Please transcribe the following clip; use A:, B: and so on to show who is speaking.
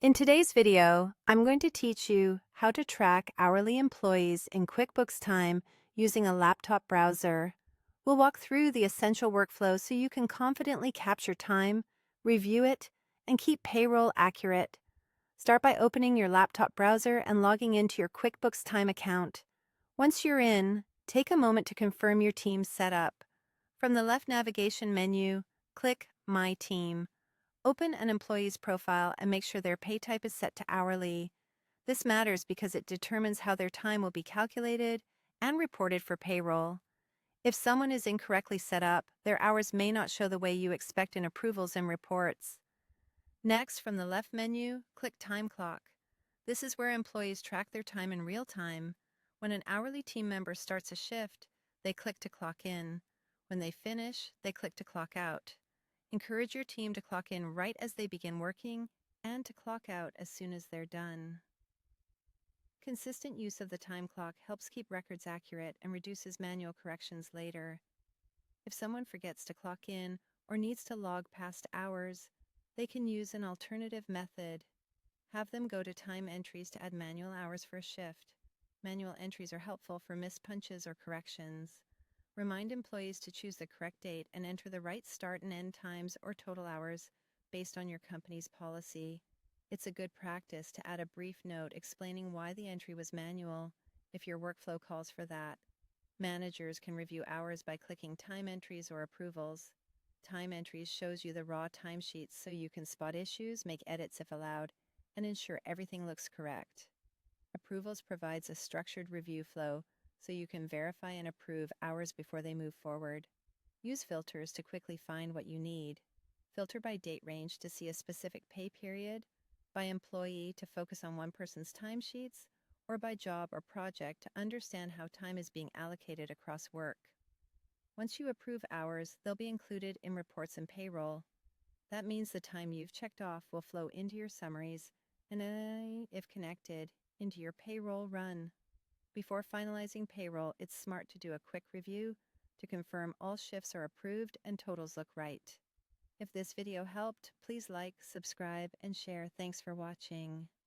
A: In today's video, I'm going to teach you how to track hourly employees in QuickBooks Time using a laptop browser. We'll walk through the essential workflow so you can confidently capture time, review it, and keep payroll accurate. Start by opening your laptop browser and logging into your QuickBooks Time account. Once you're in, take a moment to confirm your team's setup. From the left navigation menu, click My Team. Open an employee's profile and make sure their pay type is set to hourly. This matters because it determines how their time will be calculated and reported for payroll. If someone is incorrectly set up, their hours may not show the way you expect in approvals and reports. Next, from the left menu, click Time Clock. This is where employees track their time in real time. When an hourly team member starts a shift, they click to clock in. When they finish, they click to clock out. Encourage your team to clock in right as they begin working and to clock out as soon as they're done. Consistent use of the time clock helps keep records accurate and reduces manual corrections later. If someone forgets to clock in or needs to log past hours, they can use an alternative method. Have them go to time entries to add manual hours for a shift. Manual entries are helpful for missed punches or corrections. Remind employees to choose the correct date and enter the right start and end times or total hours based on your company's policy. It's a good practice to add a brief note explaining why the entry was manual if your workflow calls for that. Managers can review hours by clicking Time Entries or Approvals. Time Entries shows you the raw timesheets so you can spot issues, make edits if allowed, and ensure everything looks correct. Approvals provides a structured review flow so you can verify and approve hours before they move forward. Use filters to quickly find what you need. Filter by date range to see a specific pay period, by employee to focus on one person's timesheets, or by job or project to understand how time is being allocated across work. Once you approve hours, they'll be included in reports and payroll. That means the time you've checked off will flow into your summaries and, if connected, into your payroll run. Before finalizing payroll, it's smart to do a quick review to confirm all shifts are approved and totals look right. If this video helped, please like, subscribe, and share. Thanks for watching.